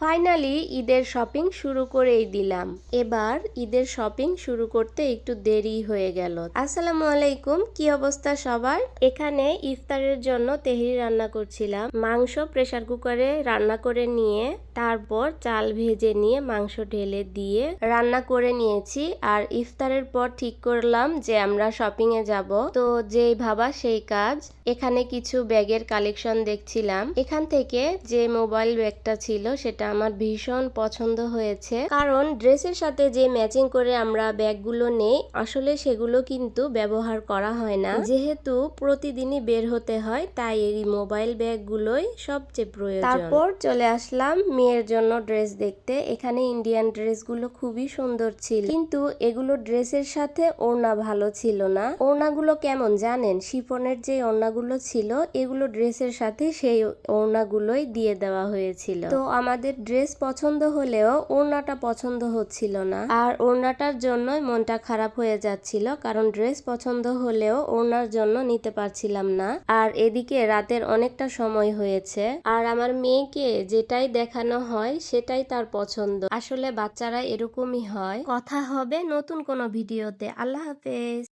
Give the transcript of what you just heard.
Finally ঈদের shopping শুরু করেই দিলাম। এবার ঈদের শপিং শুরু করতে একটু দেরি হয়ে গেল। আসসালামু আলাইকুম, কি অবস্থা সবার? এখানে ইফতারের জন্য তেহরি রান্না করছিলাম। মাংস প্রেসার কুকারে রান্না করে নিয়ে তারপর চাল ভেজে নিয়ে মাংস ঢেলে দিয়ে রান্না করে নিয়েছি। আর ইফতারের পর ঠিক করলাম যে আমরা শপিং এ যাব। তো যেই ভাবা সেই কাজ। এখানে কিছু ব্যাগের কালেকশন দেখছিলাম। এখান থেকে যে মোবাইল ব্যাগটা ছিল সেটা আমার ভীষণ পছন্দ হয়েছে, কারণ ড্রেসের সাথে যে ম্যাচিং করে আমরা ব্যাগগুলো নেই আসলে সেগুলো কিন্তু ব্যবহার করা হয় না। যেহেতু প্রতিদিনই বের হতে হয় তাই এই মোবাইল ব্যাগগুলোই সবচেয়ে প্রয়োজন। তারপর চলে আসলাম মেয়ের জন্য ড্রেস দেখতে। এখানে ইন্ডিয়ান ড্রেসগুলো খুবই সুন্দর ছিল, কিন্তু এগুলো ড্রেসের সাথে ওড়না ভালো ছিল না। ওড়নাগুলো কেমন জানেন? শিফনের যে ওড়নাগুলো ছিল এগুলো ড্রেসের সাথে সেই ওড়নাগুলোই দিয়ে দেওয়া হয়েছিল। তো আমাদের ড্রেস পছন্দ হলেও ওড়নাটা পছন্দ হচ্ছিল না, আর ওড়নাটার জন্যই মনটা খারাপ হয়ে যাচ্ছিল, কারণ ড্রেস পছন্দ হলেও ওড়নার জন্য নিতে পারছিলাম না। আর এদিকে রাতের অনেকটা সময় হয়েছে, আর আমার মেয়েকে যেটাই দেখানো হয় সেটাই তার পছন্দ। আসলে বাচ্চারা এরকমই হয়। কথা হবে নতুন কোনো ভিডিওতে। আল্লাহ হাফেজ।